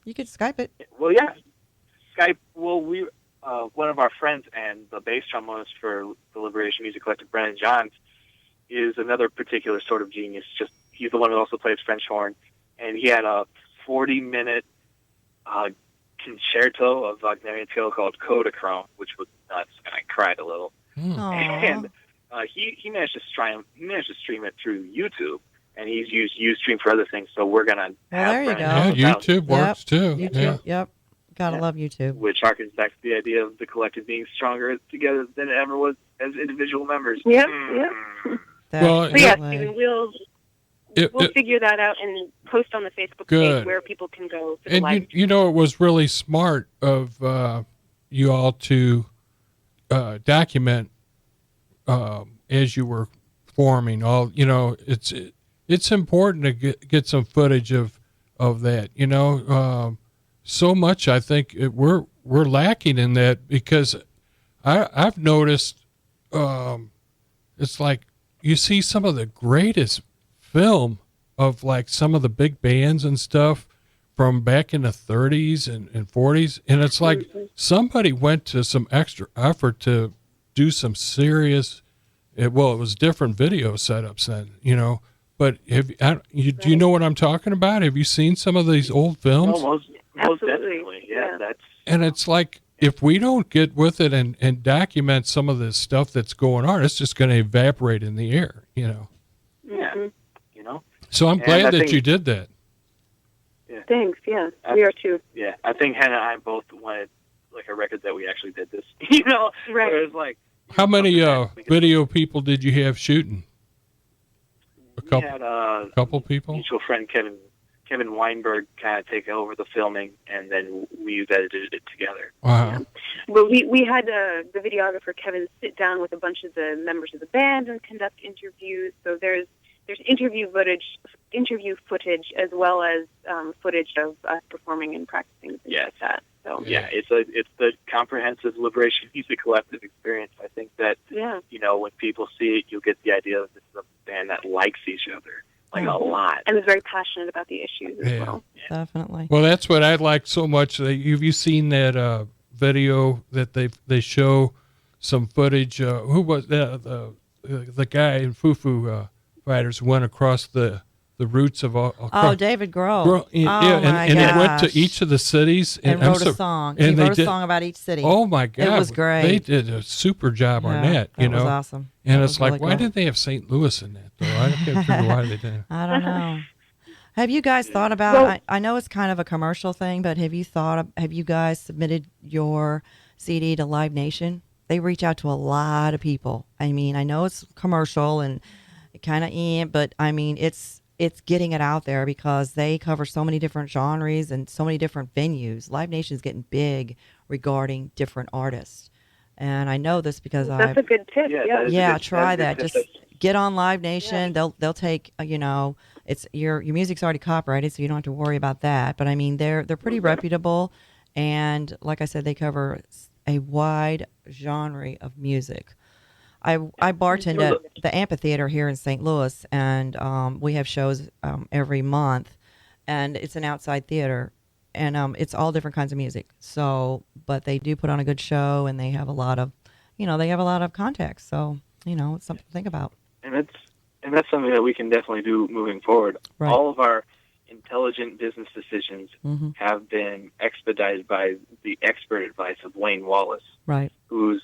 You could Skype it. Well, yeah, Skype. Well, one of our friends and the bass trombonist for the Liberation Music Collective, Brennan Johns, is another particular sort of genius. Just he's the one who also plays French horn, and he had a 40-minute concerto of Wagnerian scale called Kodachrome, which was nuts, and I cried a little. And he managed to stream it through YouTube, and he's used Ustream for other things. So we're gonna. Well, there you go. Yeah, YouTube works too. YouTube, yep. Gotta love YouTube. Which harkens back to the idea of the collective being stronger together than it ever was as individual members. Yep, Well, so yeah, Stephen, we'll figure that out and post on the Facebook page where people can go. For the live. You know, it was really smart of you all to document as you were forming all. You know, it's important to get some footage of that. You know, so much I think we're lacking in that, because I've noticed it's like you see some of the greatest film of like some of the big bands and stuff from back in the 30s and 40s, and it's like somebody went to some extra effort to do some serious, it was different video setups then, you know, but do you know what I'm talking about? Have you seen some of these old films? Most definitely, yeah. And it's like, if we don't get with it and document some of this stuff that's going on, it's just going to evaporate in the air, you know. Yeah, you know. So I'm glad that you did that. Yeah. Thanks. Yeah, we are too. Yeah, I think Hannah and I both wanted like a record that we actually did this. You know, right? Where it was like, how many video people did you have shooting? We had a couple people. Mutual friend Kevin Weinberg kind of take over the filming, and then we've edited it together. Wow. Yeah. Well, we had the videographer Kevin sit down with a bunch of the members of the band and conduct interviews. So there's interview footage as well as footage of us performing and practicing and things like that. So yeah, it's the comprehensive Liberation Music Collective experience. I think that you know, when people see it, you'll get the idea that this is a band that likes each other. Like a lot. And is very passionate about the issues as well. Yeah. Definitely. Well, that's what I like so much. Have you seen that video that they show some footage? Who was that? The guy in Foo Foo Fighters went across the roots of all. David Grohl. And he went to each of the cities and wrote a song. And he wrote a song about each city. Oh my God, it was great. They did a super job on that. You know, was awesome. And it's like, why didn't they have St. Louis in that though? I can't figure why they didn't. I don't know. Have you guys thought about? I know it's kind of a commercial thing, but have you guys submitted your CD to Live Nation? They reach out to a lot of people. I mean, I know it's commercial and it kind of, but I mean, it's getting it out there because they cover so many different genres and so many different venues. Live Nation's getting big regarding different artists. And I know this because that's a good tip. Yeah, try that. Just get on Live Nation. Yeah. They'll take, you know, it's your music's already copyrighted, so you don't have to worry about that. But I mean, they're pretty reputable, and like I said, they cover a wide genre of music. I bartend at the amphitheater here in St. Louis, and we have shows every month, and it's an outside theater, and it's all different kinds of music. So, but they do put on a good show, and they have a lot of, contacts. So, you know, it's something to think about. And that's something that we can definitely do moving forward. Right. All of our intelligent business decisions have been expedited by the expert advice of Wayne Wallace, right? Who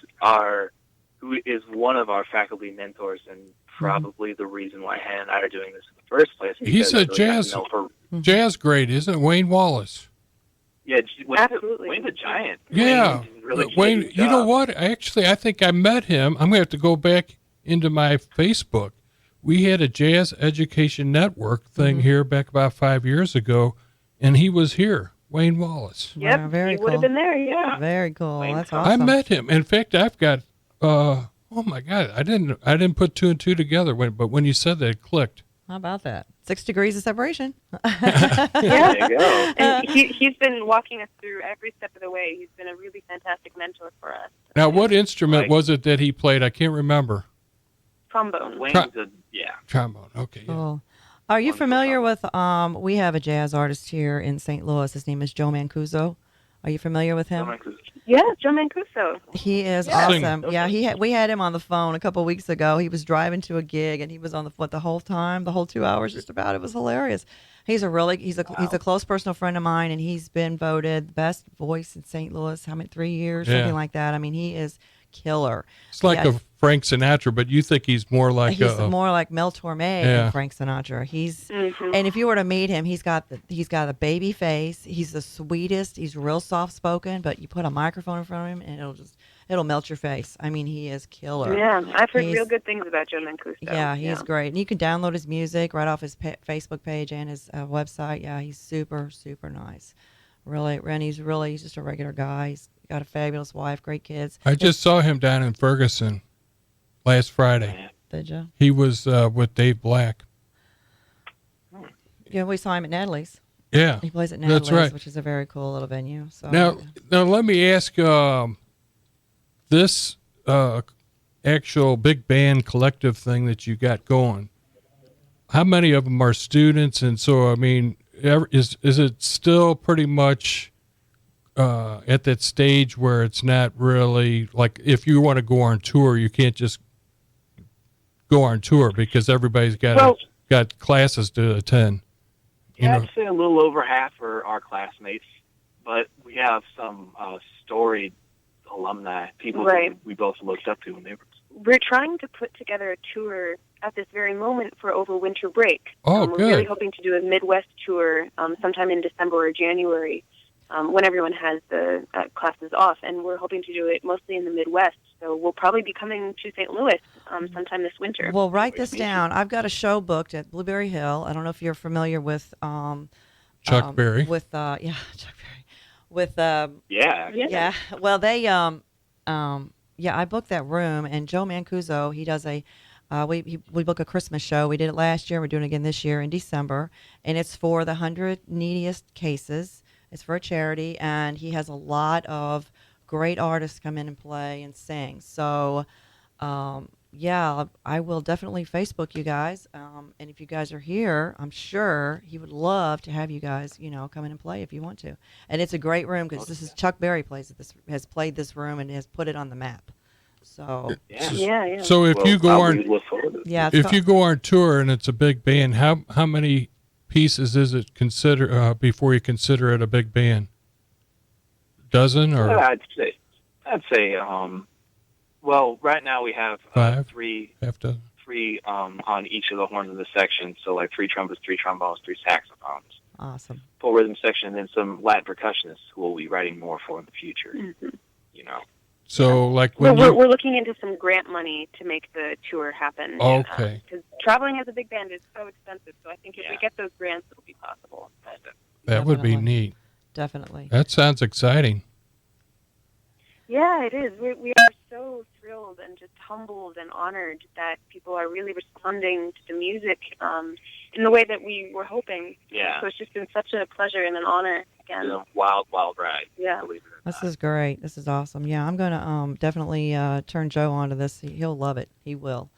is one of our faculty mentors and probably the reason why Hannah and I are doing this in the first place. He's a jazz great, isn't it? Wayne Wallace. Yeah, absolutely. Wayne's a giant. Yeah, Wayne. You know what? Actually, I think I met him. I'm gonna have to go back into my Facebook. We had a Jazz Education Network thing here back about 5 years ago, and he was here. Wayne Wallace. Yep, very he cool. would have been there. Yeah, very cool. That's I awesome. met him. In fact, I've got. Oh my God! I didn't put two and two together, but when you said that, it clicked. How about that? 6 degrees of separation. Yeah, there you go. And he's been walking us through every step of the way. He's been a really fantastic mentor for us. Now, what instrument was it that he played? I can't remember. Trombone. Trombone. Okay. Cool. Are you wonderful familiar drummer. with? We have a jazz artist here in St. Louis. His name is Joe Mancuso. Are you familiar with him? Yeah, Joe Mancuso. He is Yeah. awesome. Sing. Yeah, we had him on the phone a couple weeks ago. He was driving to a gig and he was on the phone the whole time, the whole 2 hours, just about. It was hilarious. He's a close personal friend of mine, and he's been voted best voice in St. Louis. How many 3 years, Yeah. something like that. I mean, he is killer. It's like Yeah. a Frank Sinatra, but you think he's more like He's more like Mel Torme Yeah. than Frank Sinatra. Mhm. And if you were to meet him, he's got a baby face. He's the sweetest. He's real soft spoken, but you put a microphone in front of him and it'll melt your face. I mean, he is killer. Yeah, I've heard He's- real good things about Joe Mancuso. Yeah, he's great. And you can download his music right off his Facebook page and his website. Yeah, he's super, super nice. Really, and he's just a regular guy. He's got a fabulous wife, great kids. I just saw him down in Ferguson last Friday. Yeah. Did you? He was with Dave Black. Yeah, we saw him at Natalie's. Yeah. He plays at That's Natalie's, right. which is a very cool little venue. So Now let me ask this actual big band collective thing that you got going. How many of them are students? And so, I mean, is it still pretty much at that stage where it's not really like if you want to go on tour, you can't just go on tour because everybody's got classes to attend. Yeah, You know, I'd say a little over half are our classmates, but we have some storied alumni, people Right. who we both looked up to when they were. We're trying to put together a tour at this very moment for over winter break. Oh, We're really good. hoping to do a Midwest tour sometime in December or January when everyone has the classes off, and we're hoping to do it mostly in the Midwest. So we'll probably be coming to St. Louis sometime this winter. Well, write this down. I've got a show booked at Blueberry Hill. I don't know if you're familiar with Chuck Berry. With Chuck Berry. With Yeah. yeah. Well, they I booked that room, and Joe Mancuso, he does we book a Christmas show. We did it last year. We're doing it again this year in December, and it's for the 100 neediest cases. It's for a charity, and he has a lot of great artists come in and play and sing. So, yeah, I will definitely Facebook you guys. And if you guys are here, I'm sure he would love to have you guys, come in and play if you want to. And it's a great room because this is Chuck Berry has played this room and has put it on the map. So, Yeah. Yeah. So if Well, you go we on look forward to it. yeah. if you go on tour and it's a big band, how many pieces is it before you consider it a big band? Dozen or I'd say well, right now we have Five? three half dozen? on each of the horns of the section. So like 3 trumpets, 3 trombones, 3 saxophones, Awesome. full rhythm section, and then some Latin percussionists who we'll be writing more for in the future. Mhm. You know. So like Well, when we're looking into some grant money to make the tour happen. Okay. Because traveling as a big band is so expensive. So I think if we Yeah. get those grants, it'll be possible. that would be Definitely. neat. Definitely. That sounds exciting. Yeah, it is. We are so thrilled and just humbled and honored that people are really responding to the music in the way that we were hoping. Yeah. So it's just been such a pleasure and an honor again. It's a wild ride. Yeah. Believe it or This not. is great. This is awesome. Yeah, I'm going to definitely turn Joe onto this. He'll love it. He will.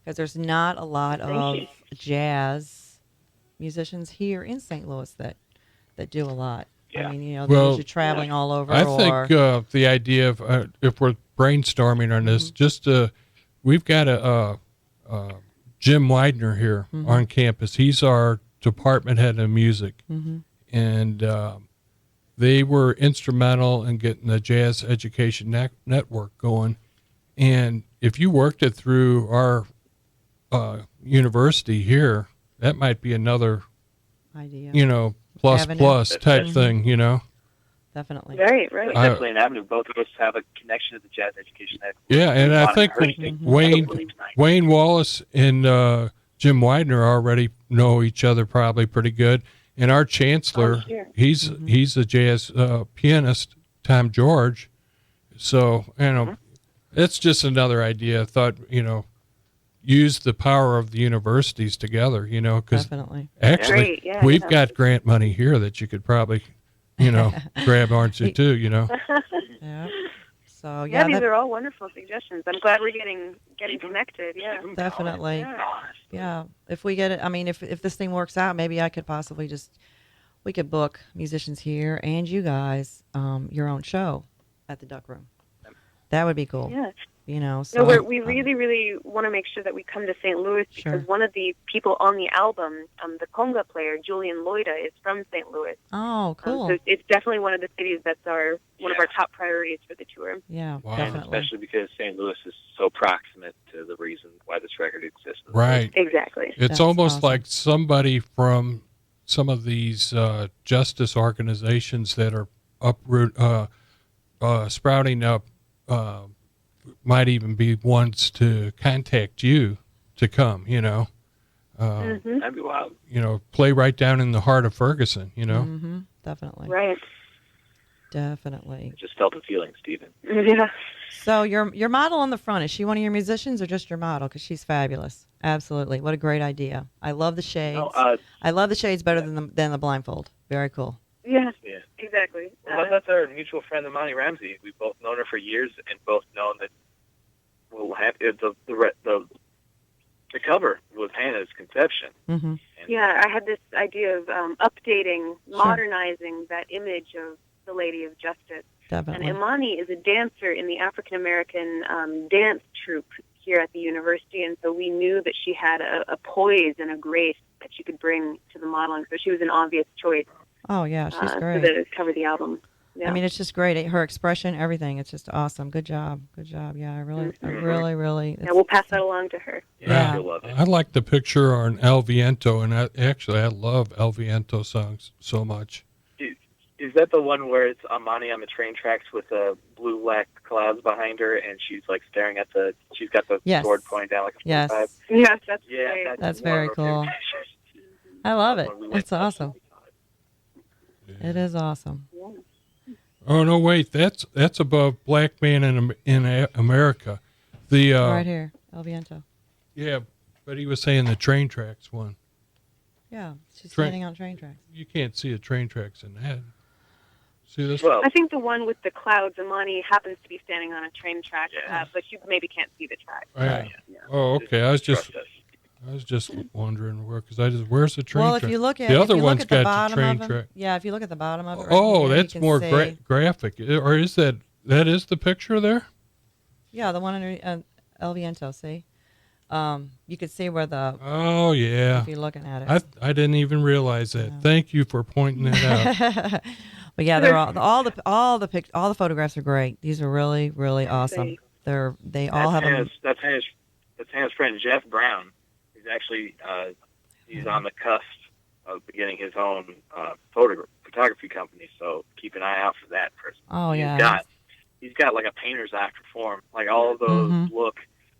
Because there's not a lot Thank of you. jazz musicians here in St. Louis that do a lot. Yeah. I mean, they're Well, usually traveling all over. I or, think the idea of if we're brainstorming on this, just we've got a Jim Widener here on campus. He's our department head of music, and they were instrumental in getting the Jazz Education Network going. And if you worked it through our university here, that might be another, idea. plus Avenue. plus type thing, Definitely. Right. Like definitely an avenue. Both of us have a connection to the Jazz Education Network. Yeah, and I think Wayne Wallace and Jim Widener already know each other probably pretty good. And our chancellor, sure. he's a jazz pianist, Tom George. So, it's just another idea. I thought, use the power of the universities together, because Definitely. actually Great, yeah, we've yeah. got grant money here that you could probably, grab onto too, Yeah. So Yeah, these that, are all wonderful suggestions. I'm glad we're getting connected. Yeah. Keep 'em definitely. going. Yeah, if we get it, I mean, if this thing works out, maybe I could possibly we could book musicians here and you guys, your own show at the Duck Room. That would be cool. Yeah. You know, No, so we really, really want to make sure that we come to St. Louis Sure. because one of the people on the album, the conga player, Julian Loida, is from St. Louis. oh, cool. So it's definitely one of the cities that's one of our top priorities for the tour. Yeah, Wow. definitely. Especially because St. Louis is so proximate to the reason why this record exists. Right. Exactly. It's That's almost awesome. like somebody from some of these justice organizations that are sprouting up might even be ones to contact you to come, That'd be wild. play right down in the heart of Ferguson, Mm-hmm. Definitely. Right. Definitely. I just felt the feeling, Stephen. Yeah. So your model on the front, is she one of your musicians or just your model? Because she's fabulous. Absolutely. What a great idea. I love the shades. No, I love the shades better than the blindfold. Very cool. Yeah. Yeah. Exactly. Well, that's our mutual friend, Amani Ramsey. We've both known her for years and both known that we'll have the cover was Hannah's conception. Mm-hmm. Yeah, I had this idea of updating, modernizing that image of the Lady of Justice. Definitely. And Imani is a dancer in the African American dance troupe here at the university, and so we knew that she had a poise and a grace that she could bring to the modeling. So she was an obvious choice Oh yeah, she's great. to cover the album. Yeah. I mean, it's just great. Her expression, everything. It's just awesome. Good job. Good job. Yeah, I really. yeah, we'll pass that along to her. Yeah. You'll love it. I like the picture on El Viento, and I love El Viento songs so much. Is that the one where it's Amani on the train tracks with blue black clouds behind her, and she's like staring at she's got the Yes. sword pointing down like a 45? Yes, Yes, that's Yeah, great. That's one of very our cool. favorite pictures. I love it. When we went It's to- awesome. It is awesome. Oh no, wait, that's above Black Man in America. The Right here, El Viento. yeah, but he was saying the train tracks one. Yeah, she's Train- standing on train tracks. You can't see the train tracks in that. See this? Well, I think the one with the clouds, Imani happens to be standing on a train track, Yeah. but you maybe can't see the track. Yeah. yeah. Oh, okay. I was just Trust us. wondering where's the train Well, track? if you look at the other if you one's look at the got bottom the train of them, track. yeah, if you look at the bottom of it. Right Oh, here, that's you can more see- graphic. Or is that is the picture there? Yeah, the one under El Viento. See, you could see where the Oh yeah. if you're looking at it. I didn't even realize that. Yeah. Thank you for pointing that out. But yeah, they're all the photographs are great. These are really awesome. Great. They all have them. That's Hannah's friend Jeff Brown. He's actually he's on the cusp of beginning his own photography company. So keep an eye out for that person. Oh yeah. He's got like a painter's eye for form. Like all of those Mhm. look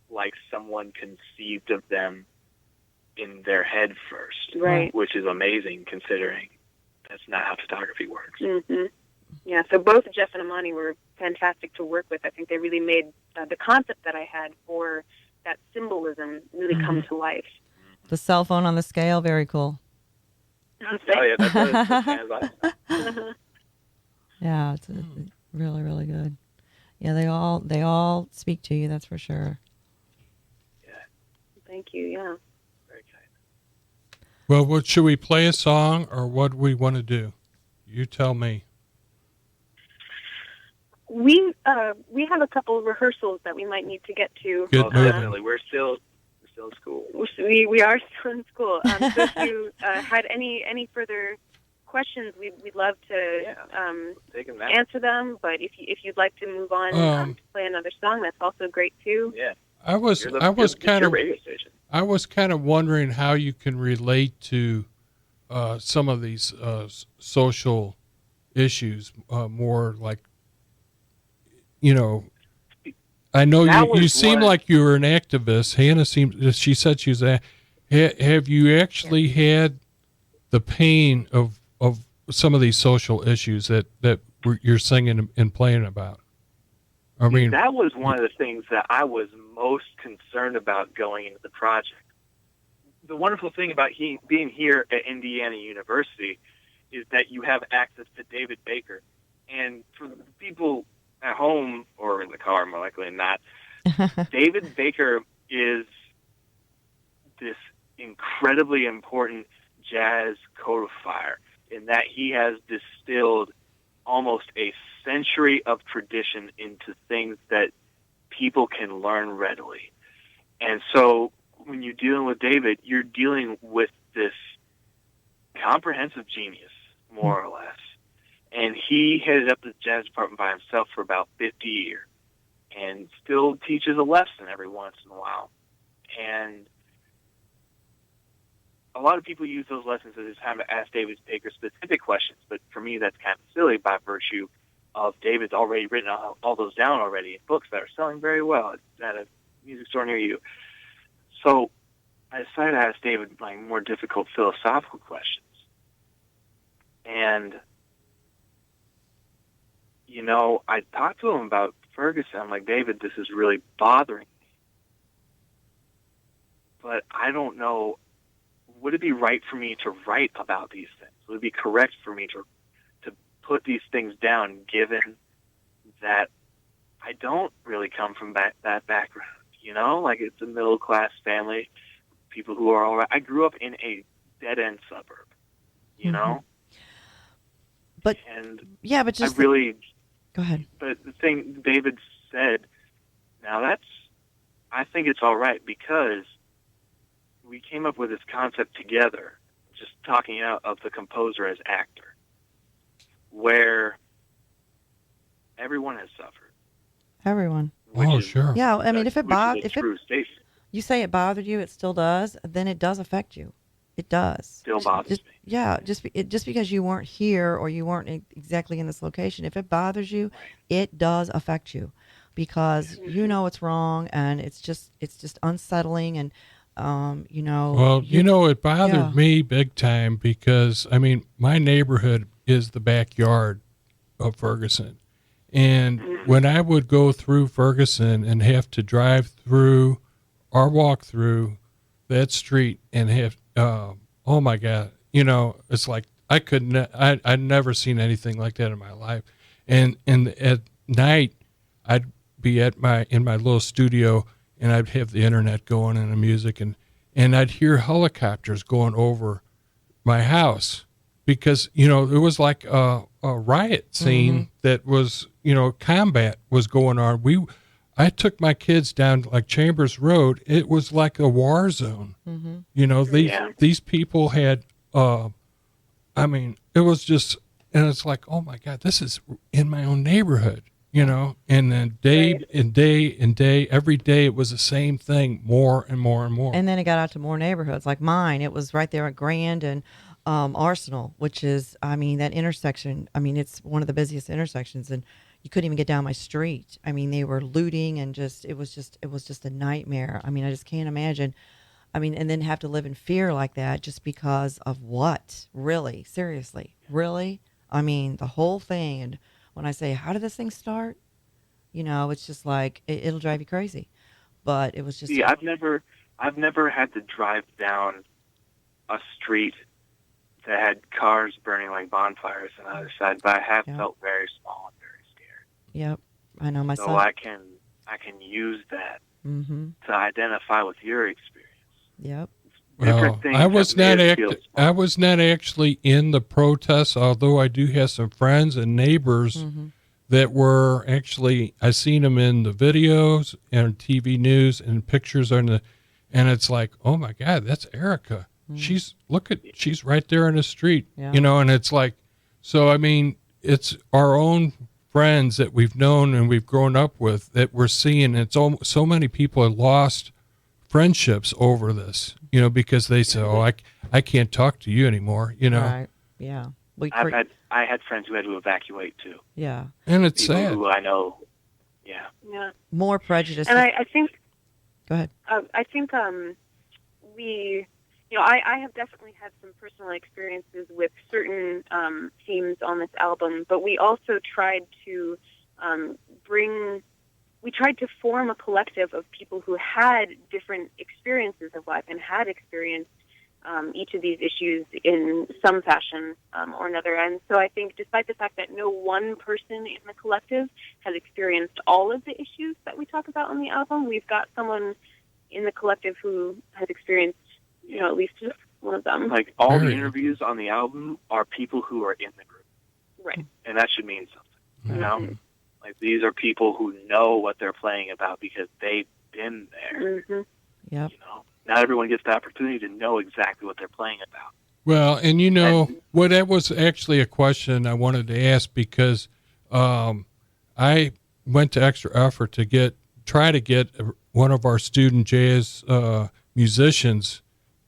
like someone conceived of them in their head first, Right. which is amazing considering that's not how photography works. Mm-hmm. Yeah, so both Jeff and Imani were fantastic to work with. I think they really made the concept that I had for that symbolism really come to life. The cell phone on the scale, very cool. Oh yeah, that's Hannah's eye. Yeah, it's really good. Yeah, they all speak to you. That's for sure. Thank you, yeah. Very exciting. Well, should we play a song or what do we want to do? You tell me. We have a couple of rehearsals that we might need to get to. Get Oh, moving. definitely. We're still in school. We are still in school. So if you had any further questions, we'd love to Taking that. answer them. But if you'd like to move on to play another song, that's also great too. Yeah. I was It's kind your of radio station. I was kind of wondering how you can relate to some of these social issues more like, I know That you was seem one- like you were an activist. Hannah she said she was have you actually had the pain of some of these social issues that you're singing and playing about? I mean, That was one of the things that I was most concerned about going into the project. The wonderful thing about being here at Indiana University is that you have access to David Baker. And for the people at home or in the car, more likely than not. David Baker is this incredibly important jazz codifier in that he has distilled almost a century of tradition into things that people can learn readily. And so when you're dealing with David, you're dealing with this comprehensive genius, more or less. And he headed up the jazz department by himself for about 50 years and still teaches a lesson every once in a while. And a lot of people use those lessons as a time to ask David Baker specific questions, but for me that's kind of silly by virtue of David's already written all those down already in books that are selling very well at a music store near you. So I decided to ask David like more difficult philosophical questions. And, you know, I talked to him about Ferguson. I'm like, David, this is really bothering me. But I don't know, would it be right for me to write about these things? Would it be correct for me to put these things down, given that I don't really come from that background? You know, like it's a middle-class family, people who are all right. I grew up in a dead-end suburb, you know? But, and yeah, but just... I really... Go ahead. But the thing David said, now I think it's all right because we came up with this concept together, just talking out of the composer as actor, where everyone has suffered. Everyone. Sure. Yeah, I mean, if it you say it bothered you, it still does, then it does affect you. It does. Still bothers me. Yeah, just because you weren't here or you weren't exactly in this location, if it bothers you, it does affect you, because you know it's wrong and it's just unsettling and you know. Well, it bothered me big time because I mean my neighborhood is the backyard of Ferguson, and when I would go through Ferguson and have to drive through or walk through that street and have oh my God, it's like I'd never seen anything like that in my life. And at night I'd be in my little studio and I'd have the internet going and the music and I'd hear helicopters going over my house because, it was like a riot scene that was, combat was going on. I took my kids down like Chambers Road. It was like a war zone. These people had, it was just, and it's like, oh my God, this is in my own neighborhood, and then day and day and day, every day it was the same thing, more and more and more. And then it got out to more neighborhoods like mine. It was right there at Grand and Arsenal, which is, that intersection. It's one of the busiest intersections, and you couldn't even get down my street. They were looting and it was just a nightmare. I just can't imagine. And then have to live in fear like that just because of what? Really? Seriously? Really? The whole thing. And when I say, how did this thing start? It's just like, it'll drive you crazy. But it was just... See, I've never had to drive down a street that had cars burning like bonfires on the other side, but I have felt very small and very scared. Yep. I know myself. So I can use that to identify with your experience. Yep. Well, I was not actually in the protests, although I do have some friends and neighbors that were actually, I seen them in the videos and TV news and pictures and it's like, oh my God, that's Erica. She's right there in the street, and it's like, so it's our own friends that we've known and we've grown up with that we're seeing. It's so many people have lost friendships over this, because they say, oh, I can't talk to you anymore, Right. Yeah. I had friends who had to evacuate too. Yeah. And it's people sad. Who I know. Yeah. Yeah. More prejudice. And I think. Go ahead. I think I have definitely had some personal experiences with certain themes on this album, but we also tried to form a collective of people who had different experiences of life and had experienced each of these issues in some fashion or another. And so I think despite the fact that no one person in the collective has experienced all of the issues that we talk about on the album, we've got someone in the collective who has experienced, at least just one of them. Like, all the Very interviews on the album are people who are in the group. Right. And that should mean something, you know? Mhm. Like, these are people who know what they're playing about because they've been there, Mm-hmm. Yep. you know? Not everyone gets the opportunity to know exactly what they're playing about. Well, and that was actually a question I wanted to ask because I went to extra effort to try to get one of our student jazz musicians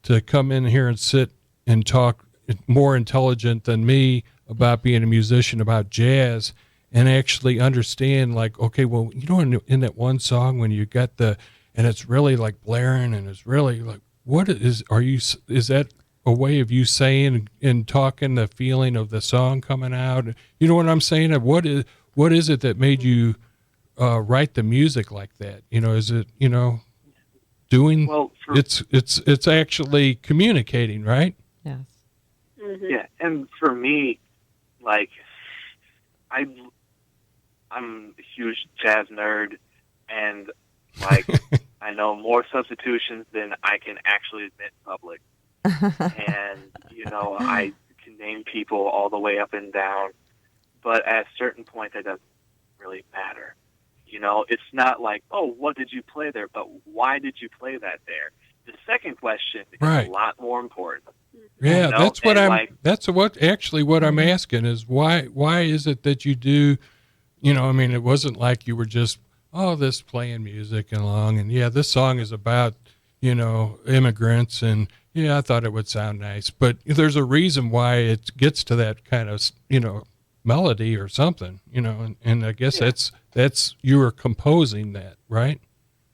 to come in here and sit and talk more intelligent than me about being a musician about jazz and actually understand, like, okay, well, in that one song when you got and it's really like blaring and it's really like, is that a way of you saying and talking the feeling of the song coming out? You know what I'm saying? What is it that made you write the music like that? Is it, doing, Well, it's actually communicating, right? Yes. Mm-hmm. yeah, and for me, like, I'm a huge jazz nerd, and, like, I know more substitutions than I can actually admit in public. And, I can name people all the way up and down, but at a certain point that doesn't really matter. It's not like, oh, what did you play there, but why did you play that there? The second question is Right. a lot more important. Yeah, that's what what I'm Mhm. asking is why is it that you do, it wasn't like you were just, this playing music along and yeah, this song is about, immigrants and yeah, I thought it would sound nice, but there's a reason why it gets to that kind of, melody or something, and I guess Yeah. that's you were composing that, right?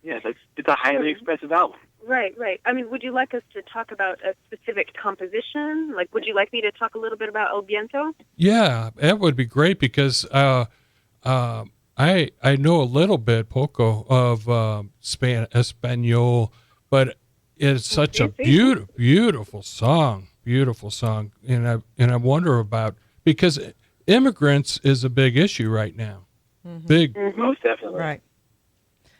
Yes, it's a highly expressive album. Right, right. I mean, would you like us to talk about a specific composition? Like, would you like me to talk a little bit about El Viento? Yeah, that would be great because I know a little bit poco of Espanol, but it's such a beautiful song, and I wonder about because immigrants is a big issue right now, big, Mm-hmm. Most definitely. Right.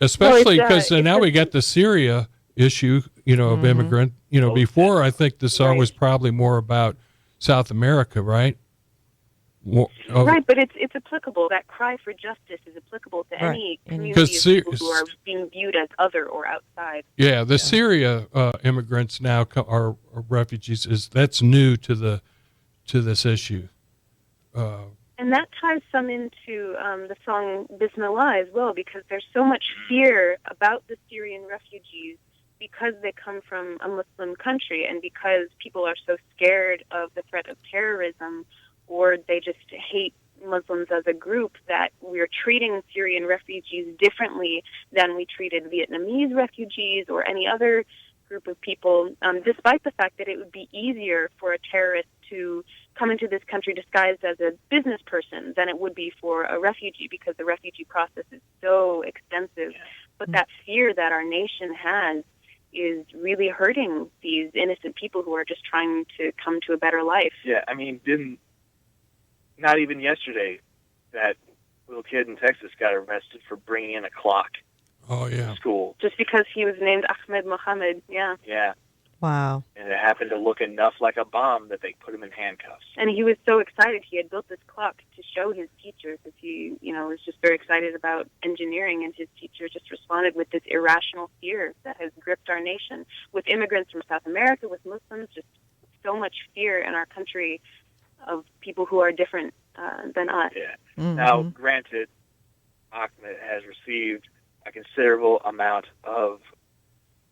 especially Well, because now we got the Syria issue, of immigrant. Before I think the song Right. was probably more about South America, right? Right, but it's applicable. That cry for justice is applicable to Right. any And- community of people who are Because being viewed as other or outside. Yeah, the Syria immigrants now are refugees. That's new to this issue. And that ties some into the song Bismillah as well, because there's so much fear about the Syrian refugees because they come from a Muslim country and because people are so scared of the threat of terrorism or they just hate Muslims as a group that we're treating Syrian refugees differently than we treated Vietnamese refugees or any other group of people, despite the fact that it would be easier for a terrorist to come into this country disguised as a business person than it would be for a refugee because the refugee process is so extensive. But that fear that our nation has is really hurting these innocent people who are just trying to come to a better life. Yeah, I mean, not even yesterday, that little kid in Texas got arrested for bringing in a clock Oh yeah. to school. Just because he was named Ahmed Mohammed, yeah. Yeah, Wow. and it happened to look enough like a bomb that they put him in handcuffs. And he was so excited. He had built this clock to show his teacher because he, was just very excited about engineering, and his teacher just responded with this irrational fear that has gripped our nation. With immigrants from South America, with Muslims, just so much fear in our country of people who are different than us. Yeah. Mhm. Now, granted, Ahmed has received a considerable amount of,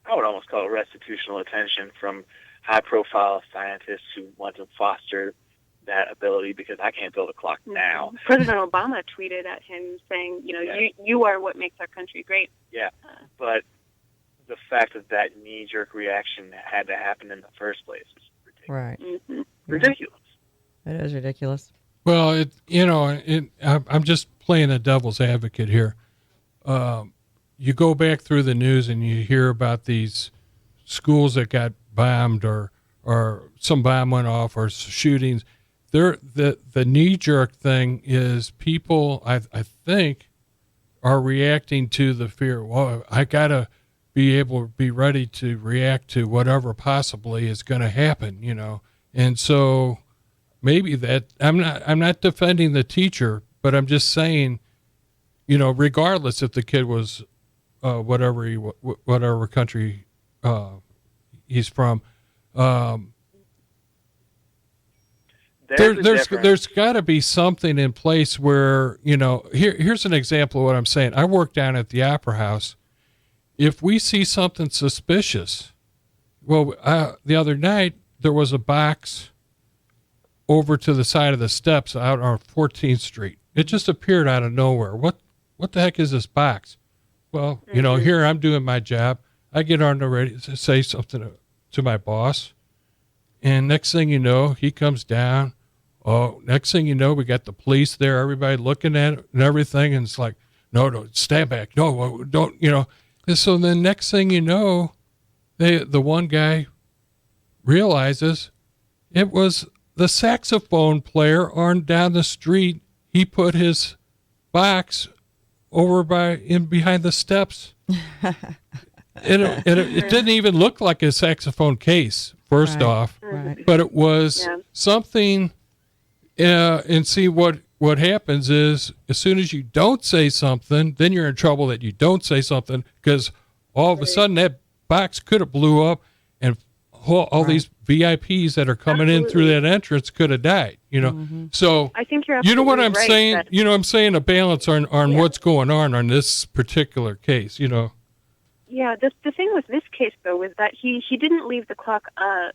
I would almost call it restitutional attention from high-profile scientists who want to foster that ability because I can't build a clock now. President Obama tweeted at him saying, Yeah. you are what makes our country great. Yeah, but the fact that knee-jerk reaction had to happen in the first place is ridiculous. Right. Mm-hmm. Ridiculous. It is ridiculous. Well, I'm just playing a devil's advocate here. You go back through the news and you hear about these schools that got bombed or some bomb went off or shootings. The knee jerk thing is people, I think, are reacting to the fear. Well, I gotta be able to be ready to react to whatever possibly is going to happen, and so maybe that I'm not defending the teacher, but I'm just saying, regardless if the kid was whatever country he's from, there's got to be something in place where, here's an example of what I'm saying. I work down at the Opera House. If we see something suspicious, the other night there was a box over to the side of the steps out on 14th Street. It just appeared out of nowhere. What the heck is this box? Well, here I'm doing my job. I get on the radio to say something to my boss. And next thing you know, he comes down. Oh, next thing you know, we got the police there, everybody looking at it and everything. And it's like, no, stand back. No, don't, And so then next thing you know, the one guy realizes it was the saxophone player on down the street. He put his box over behind the steps. It didn't even look like a saxophone case, first off, Right. but it was something. And see what happens is, as soon as you don't say something, then you're in trouble that you don't say something, because all of a sudden that box could have blew up, and all these VIPs that are coming in through that entrance could have died. So I think you're you know what I'm absolutely saying? right I'm saying a balance on what's going on this particular case. Yeah, the thing with this case, though, was that he didn't leave the clock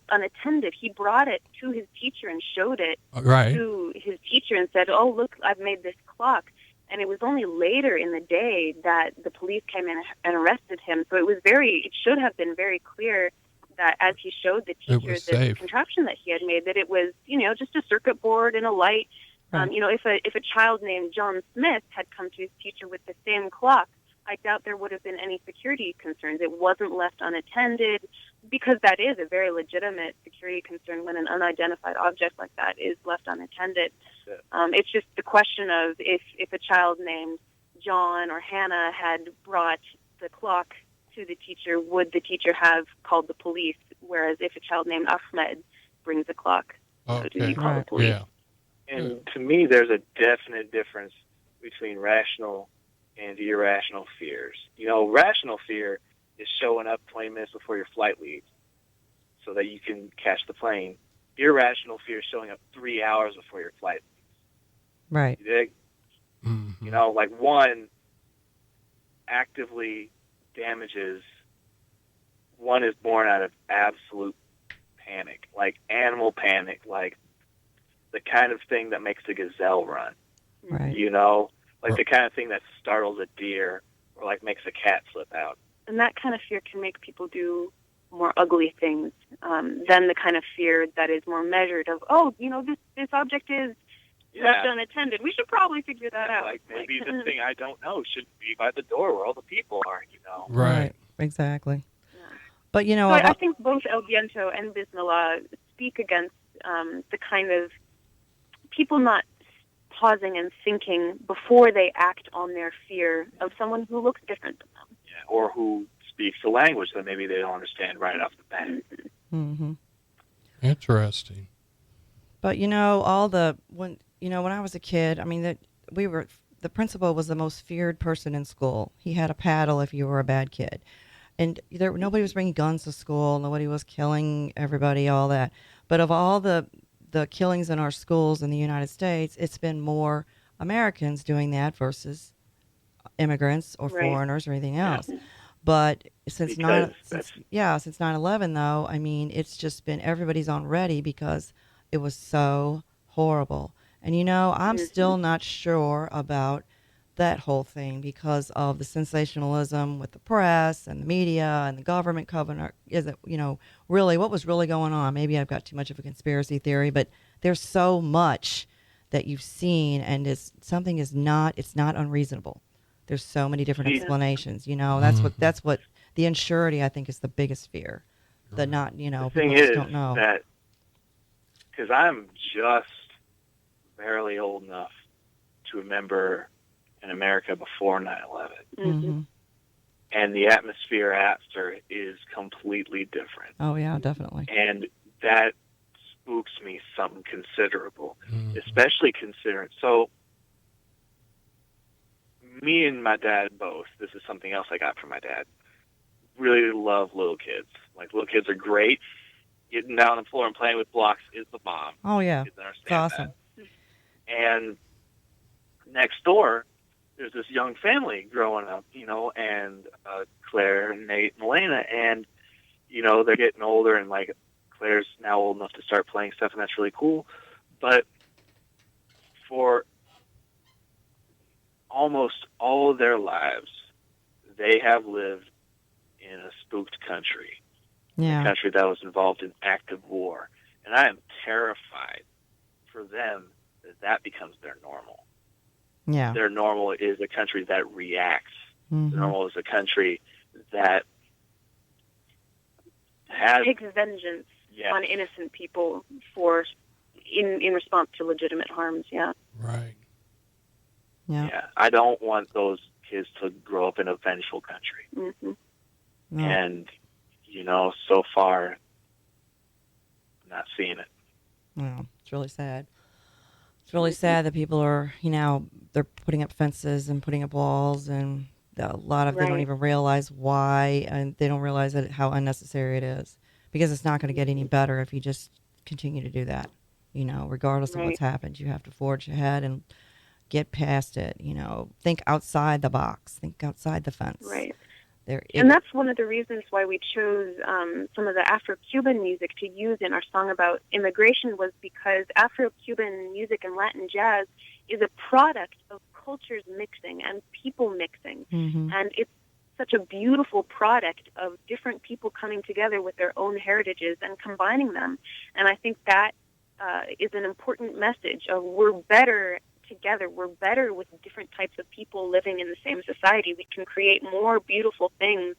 unattended. He brought it to his teacher and showed it to his teacher and said, oh, look, I've made this clock. And it was only later in the day that the police came in and arrested him. So it should have been very clear that as he showed the teacher the contraption that he had made, that it was, just a circuit board and a light. Right. If a child named John Smith had come to his teacher with the same clock, I doubt there would have been any security concerns. It wasn't left unattended, because that is a very legitimate security concern when an unidentified object like that is left unattended. It's just the question of if a child named John or Hannah had brought the clock to the teacher, would the teacher have called the police? Whereas if a child named Ahmed brings a clock, do you call the police? Yeah. And to me, there's a definite difference between rational and irrational fears. Rational fear is showing up 20 minutes before your flight leaves so that you can catch the plane. Irrational fear is showing up 3 hours before your flight leaves. Right. You dig? Mm-hmm. One actively damages, one is born out of absolute panic, like animal panic, like the kind of thing that makes a gazelle run. Right. The kind of thing that startles a deer or makes a cat flip out. And that kind of fear can make people do more ugly things than the kind of fear that is more measured of, this object is left unattended. We should probably figure that out. Maybe the thing I don't know should be by the door where all the people are, Right. Exactly. Yeah. But, So I think both El Viento and Bismillah speak against the kind of people not pausing and thinking before they act on their fear of someone who looks different than them. Yeah, or who speaks a language that maybe they don't understand right off the bat. Mm-hmm. Interesting. But when I was a kid, the principal was the most feared person in school. He had a paddle if you were a bad kid, and nobody was bringing guns to school. Nobody was killing everybody, all that. But of all the killings in our schools in the United States, it's been more Americans doing that versus immigrants or foreigners or anything else. But since 9/11, though, it's just been everybody's on ready because it was so horrible. And I'm still not sure about that whole thing because of the sensationalism with the press and the media and the government covering. Is it really what was really going on? Maybe I've got too much of a conspiracy theory, but there's so much that you've seen, and it's not unreasonable. There's so many different explanations. That's what the insurity, I think, is the biggest fear. that not, you know, The thing people just is don't know. that because I'm just barely old enough to remember in America before 9/11, Mm-hmm. and the atmosphere after is completely different, Oh yeah, definitely. and that spooks me something considerable, Mhm. especially considering. So, me and my dad both. This is something else I got from my dad. Really love little kids. Like little kids are great. Getting down on the floor and playing with blocks is the bomb. Oh yeah, Kids understand it's awesome. that. And next door, there's this young family growing up, and Claire and Nate and Elena, and they're getting older, and like Claire's now old enough to start playing stuff, and that's really cool. But for almost all of their lives, they have lived in a spooked country, a Yeah, country that was involved in active war, and I am terrified for them that becomes their normal. yeah. Their normal is a country that reacts. Mm-hmm. Their normal is a country that has Takes vengeance on innocent people for in response to legitimate harms. Yeah. Right. Yeah. Yeah, I don't want those kids to grow up in a vengeful country. Hmm. No. And so far, I'm not seeing it. No, it's really sad. It's really sad that people are, they're putting up fences and putting up walls, and a lot of them don't Right. even realize why, and they don't realize how unnecessary it is, because it's not going to get any better if you just continue to do that. Regardless of what's Right. happened, you have to forge ahead and get past it. Think outside the box, think outside the fence. Right. There, And that's one of the reasons why we chose some of the Afro-Cuban music to use in our song about immigration, was because Afro-Cuban music and Latin jazz is a product of cultures mixing and people mixing. hmm And it's such a beautiful product of different people coming together with their own heritages and combining them. And I think that is an important message of we're better together. We're better with different types of people living in the same society. We can create more beautiful things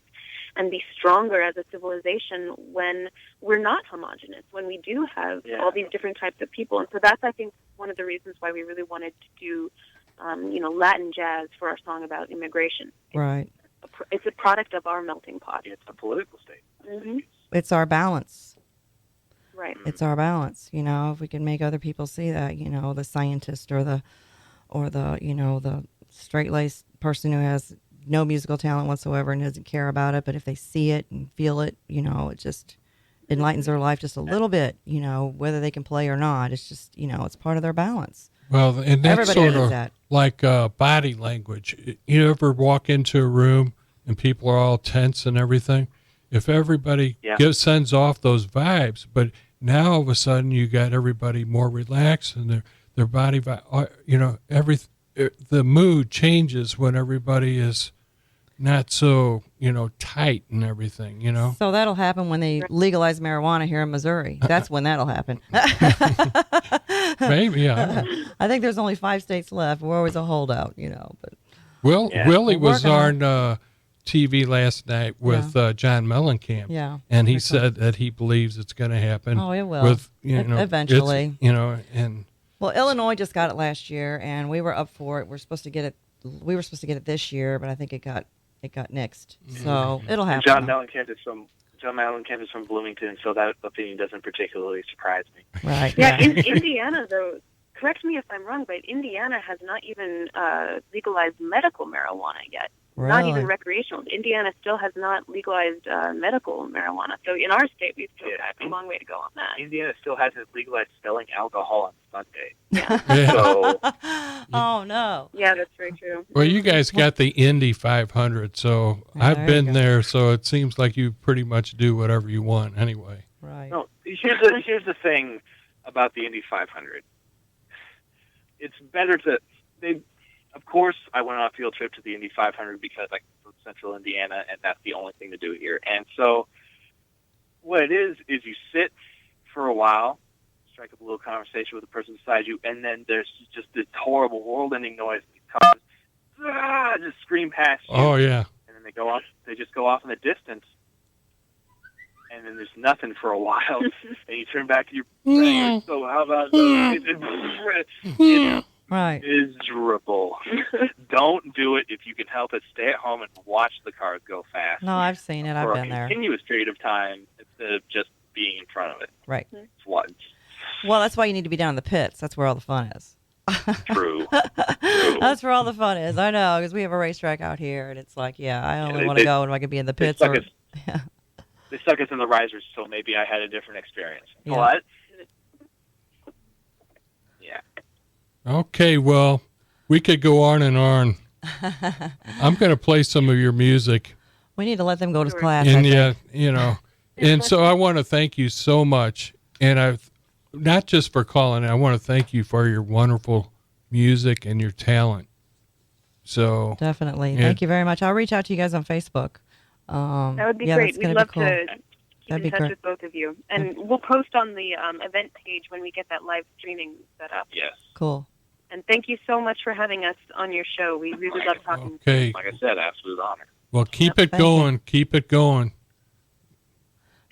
and be stronger as a civilization when we're not homogenous, when we do have all these different types of people. And so that's, I think, one of the reasons why we really wanted to do, Latin jazz for our song about immigration. Right. It's a product of our melting pot. It's a political state. Hmm. It's our balance. Right. It's our balance. If we can make other people see that, the scientist or the the straight-laced person who has no musical talent whatsoever and doesn't care about it, but if they see it and feel it, it just enlightens their life just a little bit, whether they can play or not. It's just, it's part of their balance. Well, and that's Everybody sort needs of that. like body language. You ever walk into a room and people are all tense and everything? If everybody sends off those vibes, but now all of a sudden you got everybody more relaxed and their body, the mood changes when everybody is not so, tight and everything, So that'll happen when they legalize marijuana here in Missouri. That's when that'll happen. Maybe, yeah. I think there's only 5 states left. We're always a holdout, but Willie We're was working on TV last night with John Mellencamp. yeah. And he Pretty cool. said that he believes it's going to happen. Oh, it will. With, Eventually. And Well, Illinois just got it last year, and we were up for it. We were supposed to get it this year, but I think it got nixed. So it'll And happen. John Mellencamp is from Bloomington, so that opinion doesn't particularly surprise me. Right. Yeah, in Indiana, though, correct me if I'm wrong, but Indiana has not even legalized medical marijuana yet. Really? Not even recreational. Indiana still has not legalized medical marijuana. So in our state, we still have a long way to go on that. Indiana still hasn't legalized selling alcohol on Sunday. Yeah. So Oh no. Yeah, that's very true. Well, you guys got the Indy 500, so Yeah, I've there you been go. there, so it seems like you pretty much do whatever you want anyway. Right. no, here's the thing about the Indy 500. It's better to they. Of course, I went on a field trip to the Indy 500 because I'm from Central Indiana, and that's the only thing to do here. And so, what it is you sit for a while, strike up a little conversation with the person beside you, and then there's just this horrible world-ending noise. Cars just scream past you. Oh, yeah. And then they go off. They just go off in the distance. and then there's nothing for a while, and you turn back to your friend, so how about it's Right. miserable. Don't do it if you can help it. Stay at home and watch the cars go fast. No, I've seen it. I've for been a there. continuous period of time instead of just being in front of it. Right. It's what? Well, that's why you need to be down in the pits. That's where all the fun is. True. That's where all the fun is. I know, because we have a racetrack out here, and it's like, yeah, I only want to go when I can be in the They pits. suck, Or, us, yeah. they suck us in the risers, so maybe I had a different experience. Yeah. But, yeah. Okay, well, we could go on and on. I'm going to play some of your music. We need to let them go to Sure. class. I And think. yeah, you know, and so I want to thank you so much. And I've not just for calling, I want to thank you for your wonderful music and your talent. So Definitely. Yeah. Thank you very much. I'll reach out to you guys on Facebook. That would be yeah, great. that's We'd gonna love be cool. to keep That'd be in touch great. with both of you. And we'll post on the event page when we get that live streaming set up. Yes. Cool. And thank you so much for having us on your show. We really love talking to you. okay, Like I said, absolute honor. well, keep Yep, it thank you. going. Keep it going.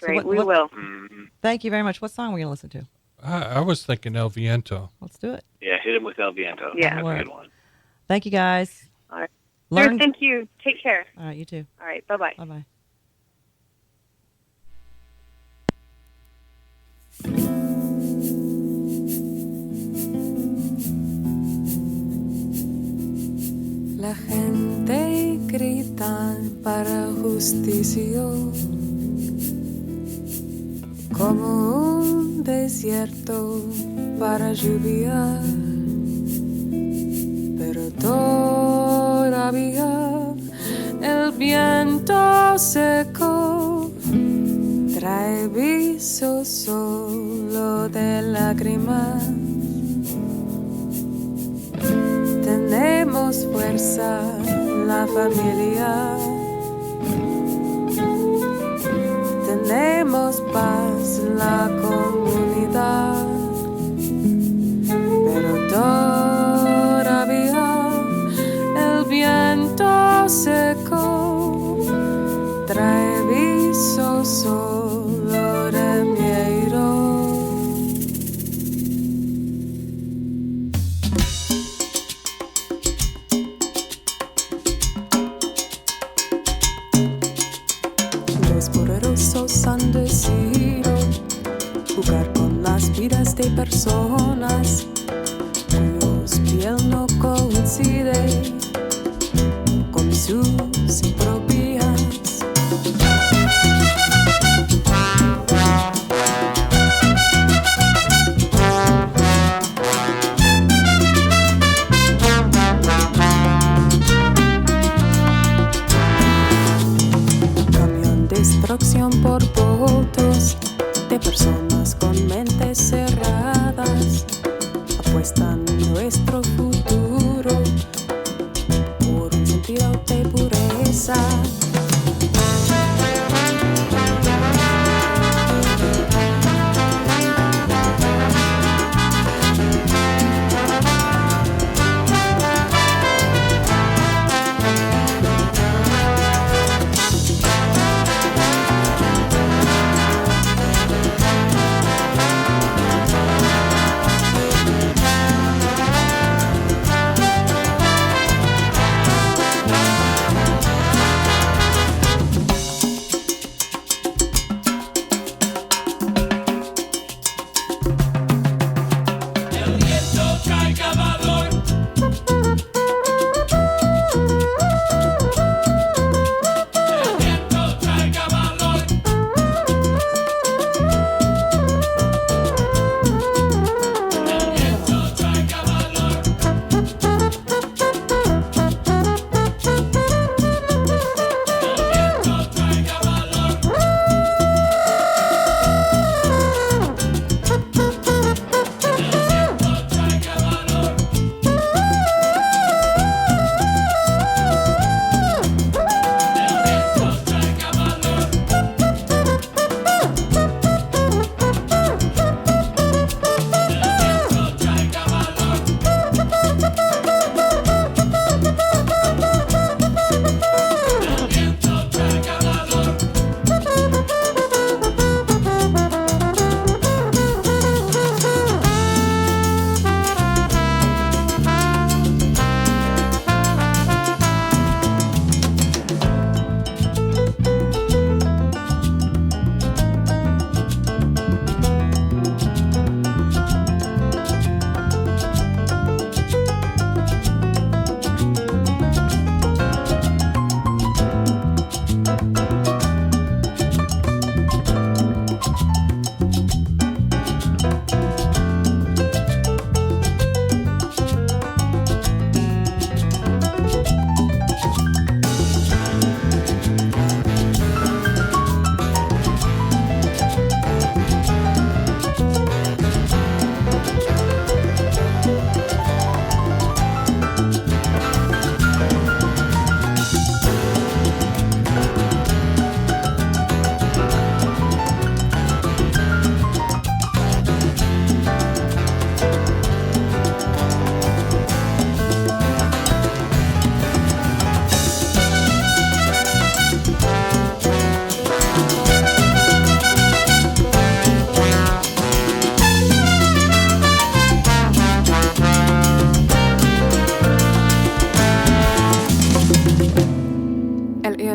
So Great, what- we what- will. Mm-hmm. Thank you very much. What song are we going to listen to? I was thinking El Viento. Let's do it. Yeah, hit him with El Viento. Yeah. That's a good one. Thank you, guys. All right. Learn. Sure, thank you. Take care. All right, you too. All right, bye-bye. Bye-bye. La gente grita para justicia como un desierto para lluvia, pero todavía el viento seco trae viso solo de lágrimas. Tenemos fuerza, la familia. Tenemos paz, la comunidad. Pero todavía el viento seco trae viso solo de miedo. Los poderosos han decidido jugar con las vidas de personas cuyos piel no coincide con sus propias. Camión destrucción por votos de personas con mentes cerradas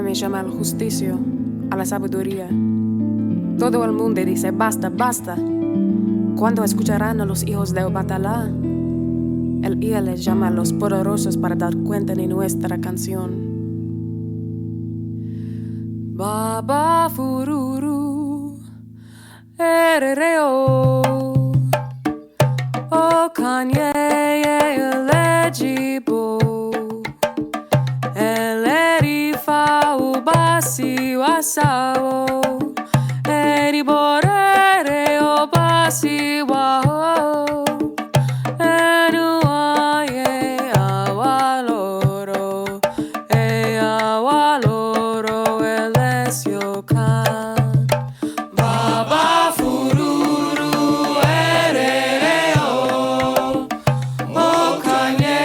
me llama al justicio, a la sabiduría. Todo el mundo dice basta, basta. ¿Cuándo escucharán a los hijos de Obatalá? El IA les llama a los poderosos para dar cuenta de nuestra canción. Baba Fururu, Erereo, O Kanye Elegibo, Elerifa Ubasi Wasao, Eriborere Obasi Wao, Enuaye Awaloro, Awaloro Elesio Kan, Baba Fururu Erereo, O Kanye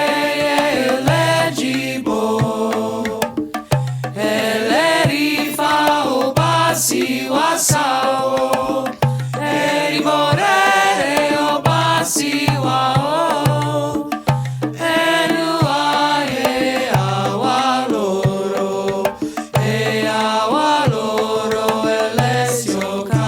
Elegibo, Elerifa Obasi Wasao, Eriborere Obasi Wao, Enuaye Awaloro, Awaloro Elesio Kan.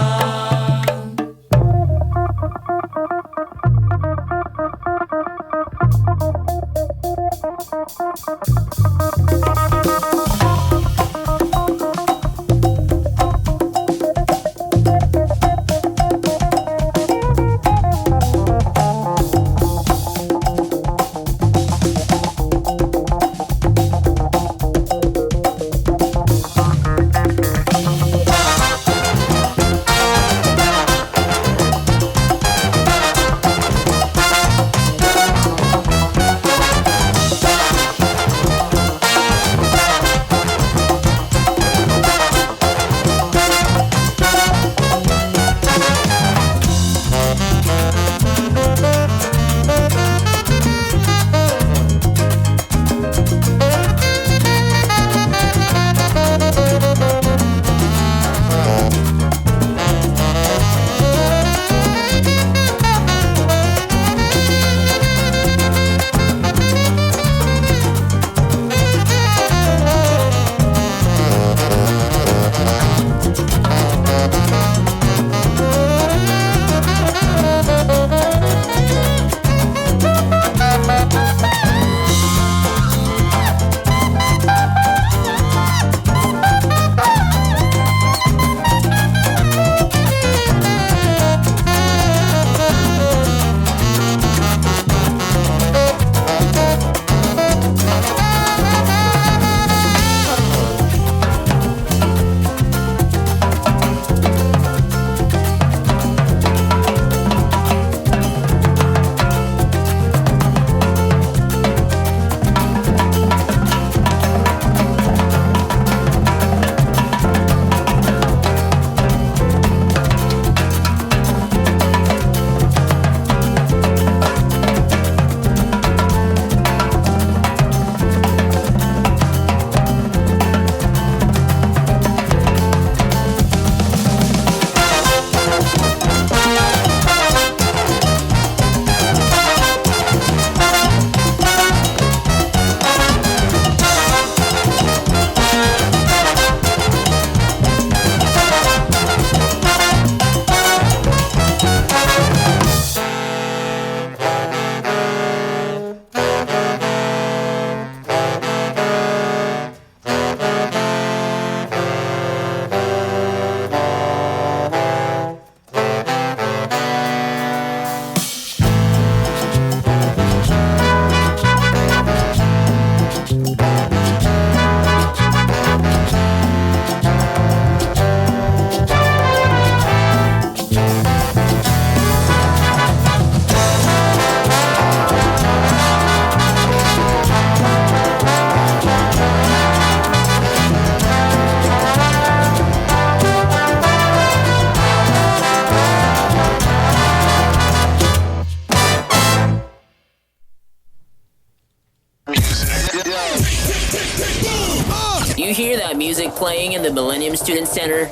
You hear that music playing in the Millennium Student Center?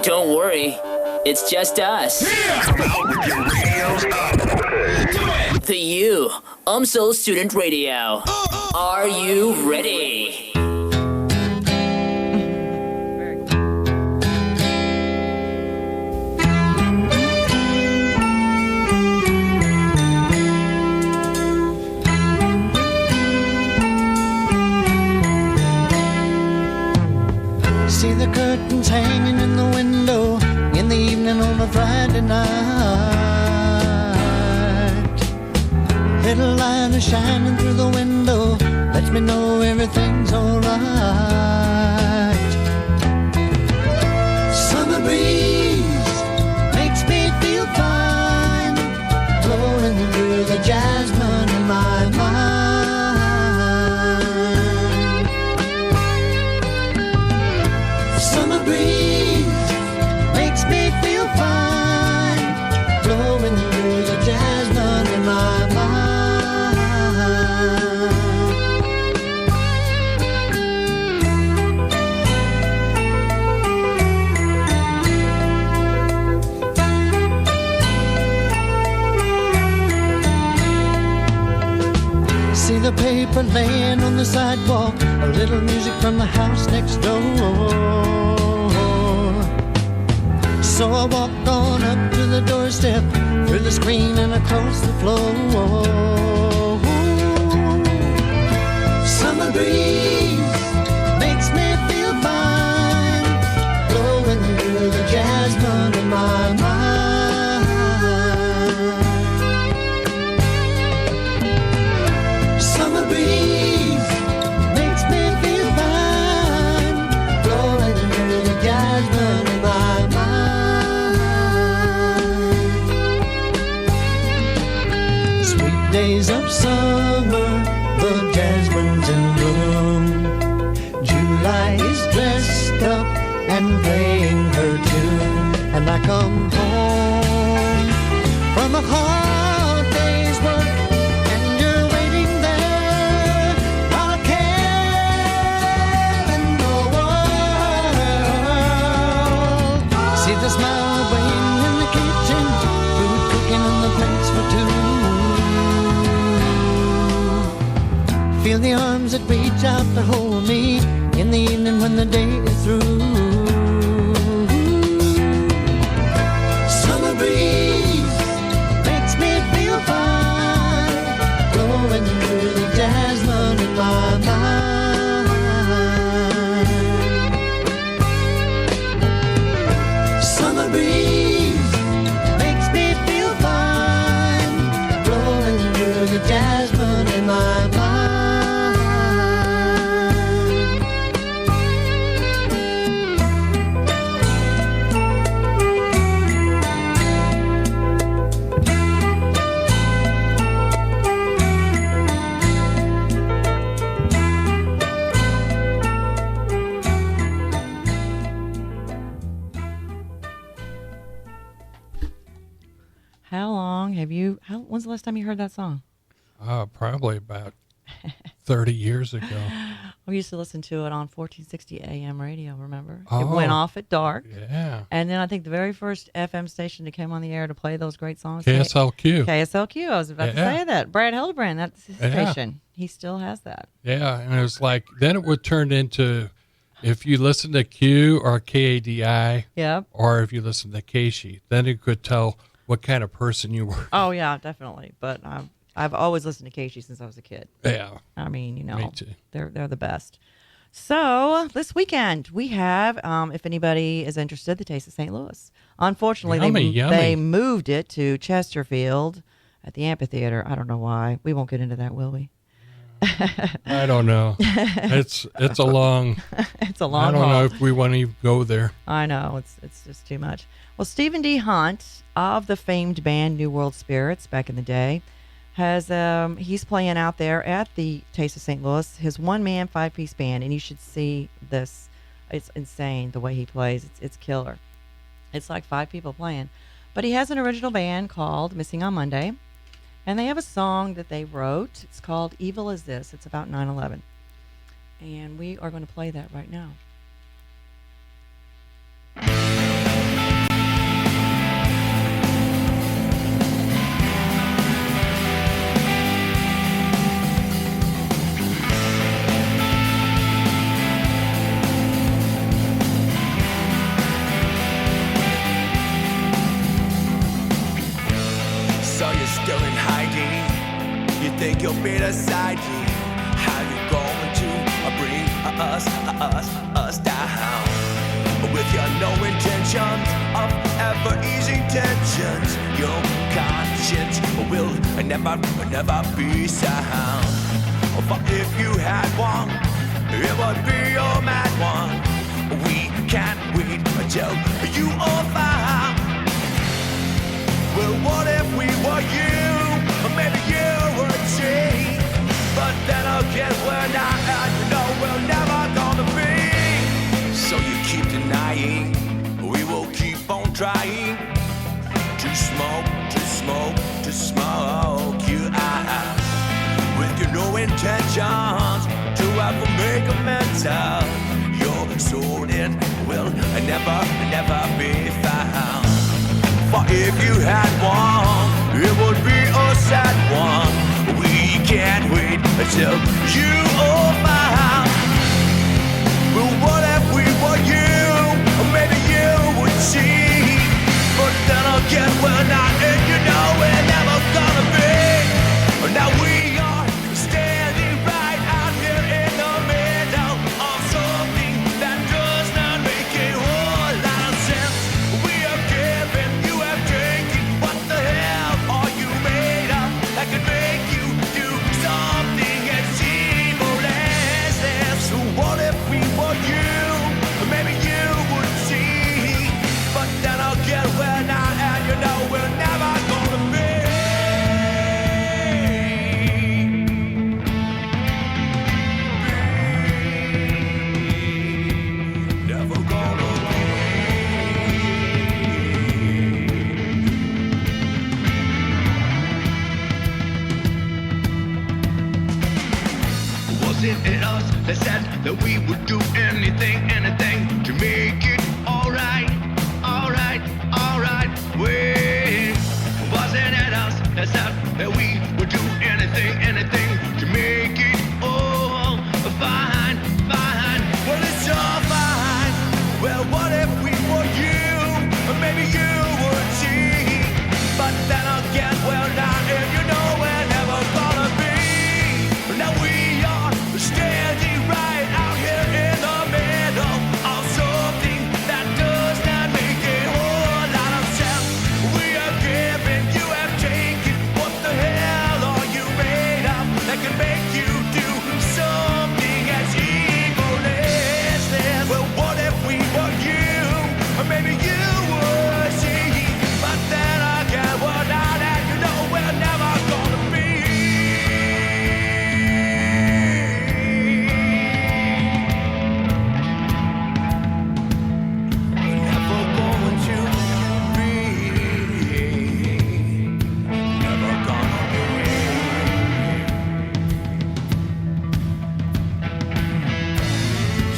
Don't worry, it's just us. The U, UMSL Student Radio. Are you ready? Friday night. Little light is shining through the window, lets me know everything's alright. Summer breeze makes me feel fine, blowing through the jasmine in my mind. Summer breeze makes me feel fine, blowing through the jasmine in my mind. See the paper laying on the sidewalk, a little music from the house next door. So I walked on up to the doorstep, through the screen and across the floor. Summer breeze makes me feel fine, blowing through the jasmine in my mind. Summer breeze makes me feel fine, blowing through the jasmine in my mind. Sweet days of summer, the jasmine's in bloom. July is dressed up and playing her tune, and I come home from a hard day's work, and you're waiting there, not a care in the world. See the smile waiting in the kitchen, food cooking on the plates for two. Feel the arms that reach out to hold me in the evening when the day is through. Summer breeze makes me feel fine, blowing through the jasmine in my mind. Summer breeze makes me feel fine, blowing through the jasmine in my mind. When's the last time you heard that song? Probably about 30 years ago. We used to listen to it on 1460 AM radio, remember? Oh, it went off at dark. Yeah. And then I think the very first FM station that came on the air to play those great songs. KSLQ. KSLQ. I was about to say that. Brad Hildebrand, that's his station. He still has that. Yeah. And it was like, then it would turn into, if you listen to Q or KADI, yep, or if you listen to KSHE, then it could tell what kind of person you were. Oh, yeah, definitely. But I've always listened to KSHE since I was a kid. Yeah. I mean, you know, Me too. They're the best. So this weekend we have, if anybody is interested, the Taste of St. Louis. Unfortunately, they moved it to Chesterfield at the amphitheater. I don't know why. We won't get into that, will we? I don't know. It's a long. It's a long. I don't know if we want to even go there. I know it's just too much. Well, Stephen D. Hunt of the famed band New World Spirits back in the day has he's playing out there at the Taste of St. Louis. His one-man 5-piece band, and you should see this. It's insane the way he plays. It's killer. It's like 5 people playing, but he has an original band called Missing on Monday. And they have a song that they wrote. It's called Evil Is This. It's about 9/11. And we are going to play that right now. So you're still in hiding. You think you'll beat aside me. How you going to bring us down? With your no intentions of ever your easy tensions. Your conscience will never be sound. But if you had one, it would be your mad one. We can't wait until you are found. Well, what if we were you? Or maybe you were she. But then again, we're not, and you know we're never gonna be. So you keep denying, we will keep on trying to smoke, to smoke, to smoke you out. With your no intentions to ever make amends of. Your soul in will never be found. For if you had one, it would be a sad one. We can't wait until you are found. But what if we were you? Or maybe you would see. But then again, we're not, and you know we're never gonna be. Now we are standing right out here in the middle of something that does not make a whole lot of sense. We have given, you have taken. What the hell are you made of that could make you do something as evil as this? So what if we were you? Or maybe you would see. But then again, we're not, and you know we're never gonna be. Never gonna Was it in us that said that we would do anything to make it alright, alright, alright? Wait, was it in us that said that we would do anything to make it all fine, fine? Well, it's all fine. Well, what if we were you? Or maybe you would see. But then again, we're not, and you know we're never gonna be. Now we are standing right out here in the middle of something that does not make a whole lot of sense. We have given, you have taken. What the hell are you made of that can make you do something as evil as this? Well, what if we were you? Or maybe you would see. But then again, we're not, and you know we're never gonna be. We're never going to be. Never gonna be.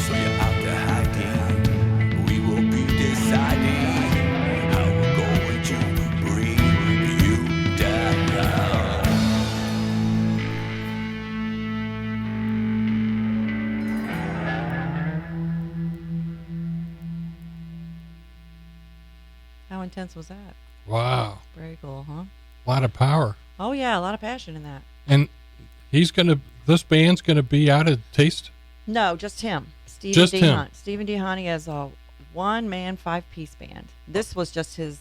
So you're out there hiding. We will be deciding how we're going to bring you down. How intense was that? Wow. Very cool, huh? A lot of power. Oh yeah, a lot of passion in that. And this band's gonna be out of Taste. No, just him. Just him. Stephen D. Hunt is a one-man, 5-piece band. This was just his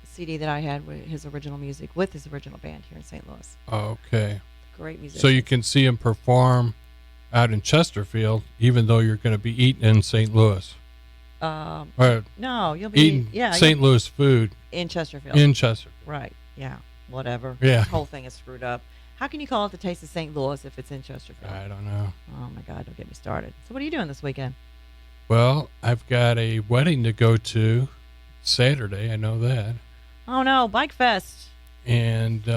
CD that I had with his original music with his original band here in St. Louis. Okay. Great music. So you can see him perform out in Chesterfield, even though you're going to be eating in St. Louis. Or No, you'll be eating St. Louis food in Chesterfield. in Chesterfield. Right. Yeah. Whatever. Yeah. The whole thing is screwed up. How can you call it the Taste of St. Louis if it's in Chesterfield? I don't know. Oh my God! Don't get me started. So what are you doing this weekend? Well, I've got a wedding to go to Saturday. I know that. Oh no, Bike Fest. And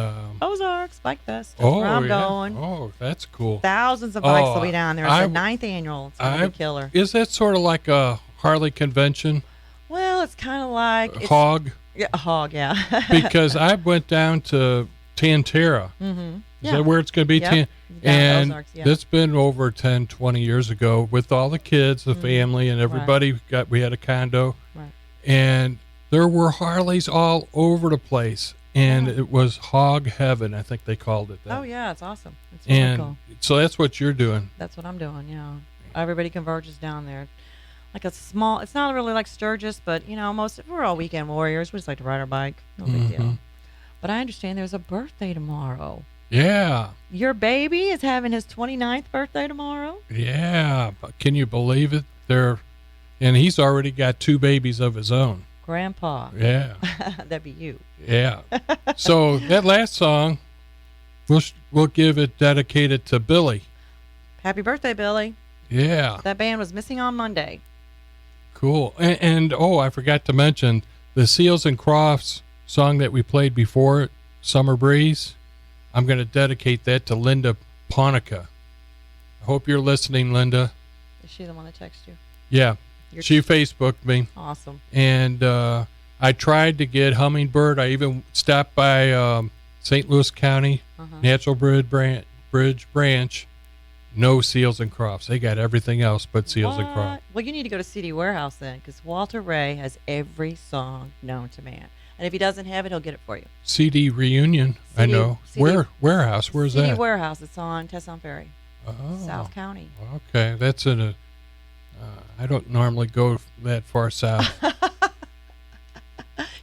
Ozarks Bike Fest. That's where I'm going. Oh, that's cool. Thousands of bikes Oh, will be down there. It's the 9th annual. It's gonna be killer. Is that sort of like a Harley convention? Well, it's kind of like Hog. Yeah, a hog. Yeah. Because I went down to Tantera. Mm-hmm. Is that where it's going to be? Yep. And Ozarks, yeah. that's been over 10, 20 years ago with all the kids, the family, and everybody. We had a condo. Right. And there were Harleys all over the place. And it was hog heaven, I think they called it that. Oh, yeah. It's awesome. It's really And cool. so that's what you're doing. That's what I'm doing, yeah. Everybody converges down there. like a small. It's not really like Sturgis, but we're all weekend warriors. We just like to ride our bike. No big deal. But I understand there's a birthday tomorrow. Yeah. Your baby is having his 29th birthday tomorrow. Yeah. But can you believe it? And he's already got 2 babies of his own. Grandpa. Yeah. That'd be you. Yeah. So that last song, we'll give it dedicated to Billy. Happy birthday, Billy. Yeah. That band was missing on Monday. Cool. And I forgot to mention the Seals and Crofts song that we played before, Summer Breeze. I'm going to dedicate that to Linda Ponica. I hope you're listening, Linda. Is she the one that texted you? Yeah. She Facebooked me. Awesome. And I tried to get Hummingbird. I even stopped by St. Louis County, Natural Bridge Branch. No Seals and Crofts. They got everything else but Seals and Crofts. Well, you need to go to CD Warehouse then, because Walter Ray has every song known to man. And if he doesn't have it, he'll get it for you. CD Reunion, I know. Warehouse? Where's that? CD Warehouse. It's on Tesson Ferry, South County. Okay, that's in a. I don't normally go that far south.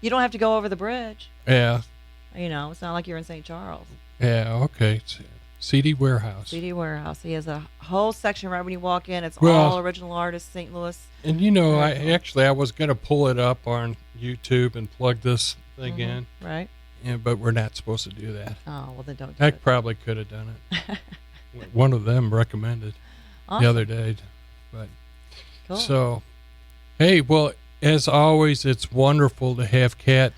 You don't have to go over the bridge. Yeah. It's not like you're in St. Charles. Yeah. Okay. CD Warehouse. CD Warehouse. He has a whole section right when you walk in. It's all original artists, St. Louis. And I was going to pull it up on YouTube and plug this thing in. Right. Yeah, but we're not supposed to do that. Oh, well then don't do I it. probably could have done it. One of them recommended the other day. But cool. So, hey, well, as always, it's wonderful to have Kat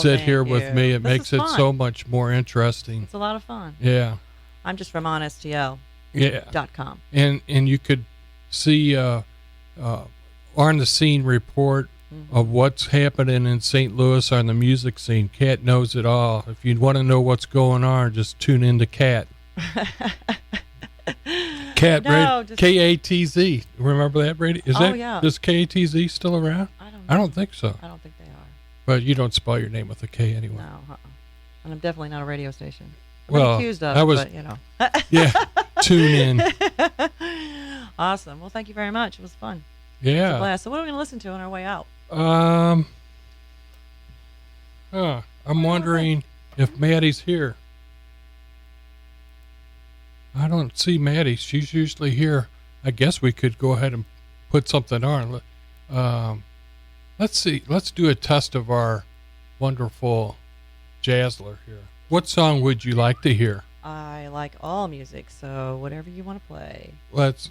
sit here with me. It makes it so much more interesting. It's a lot of fun. Yeah. I'm just from onstl.com. Yeah. And you could see on the scene report of what's happening in St. Louis on the music scene. Kat knows it all. If you want to know what's going on, just tune into Kat. Kat, KATZ. Remember that, Brady? Is KATZ still around? I don't think so. I don't think they are. But you don't spell your name with a K anyway. No. And I'm definitely not a radio station. Well, accused of but yeah, tune in. Awesome. Well, thank you very much. It was fun. Yeah. It was a blast. So what are we going to listen to on our way out? I'm wondering if Maddie's here. I don't see Maddie. She's usually here. I guess we could go ahead and put something on. Let's see. Let's do a test of our wonderful Jazzler here. What song would you like to hear? I like all music, so whatever you want to play. Let's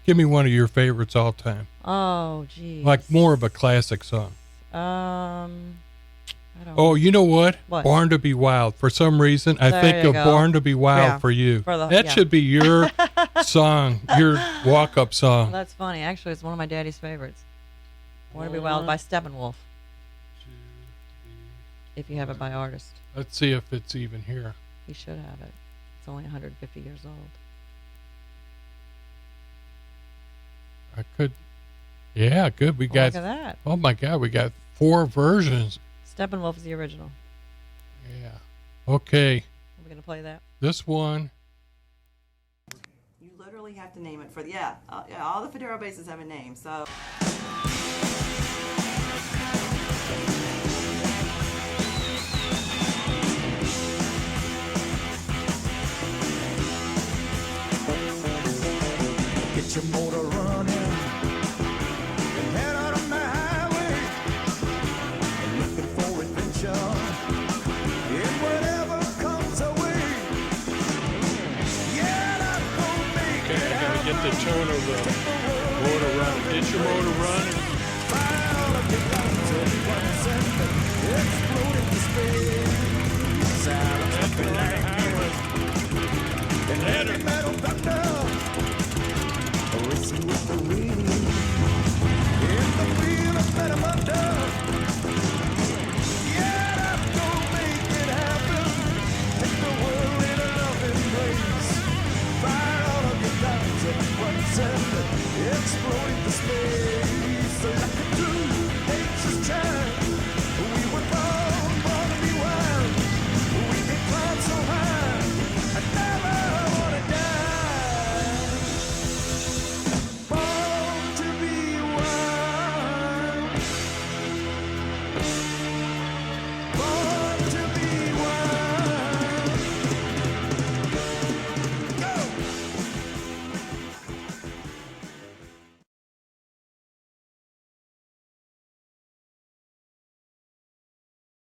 give me one of your favorites all time. Oh, geez. Like more of a classic song. I don't Oh, you know what? What? Born to be Wild. For some reason, I think of Born to be Wild for you. That should be your song, your walk-up song. Well, that's funny. Actually, it's one of my daddy's favorites. Born to be Wild by Steppenwolf. If you have it by artist. Let's see if it's even here. You should have it. It's only 150 years old. I could. Yeah, good. We got. Look at that. Oh my God, we got 4 versions. Steppenwolf is the original. Yeah. Okay. Are we gonna play that? This one. You literally have to name it for all the Federo basses have a name. So. Get your motor running and head out on the highway, looking for adventure in whatever comes away. Yeah, that's gonna make Okay, I gotta get the tone of the motor running. Get your motor running. fire up your guns and explode into space. Sound of lightning and heavy metal thunder.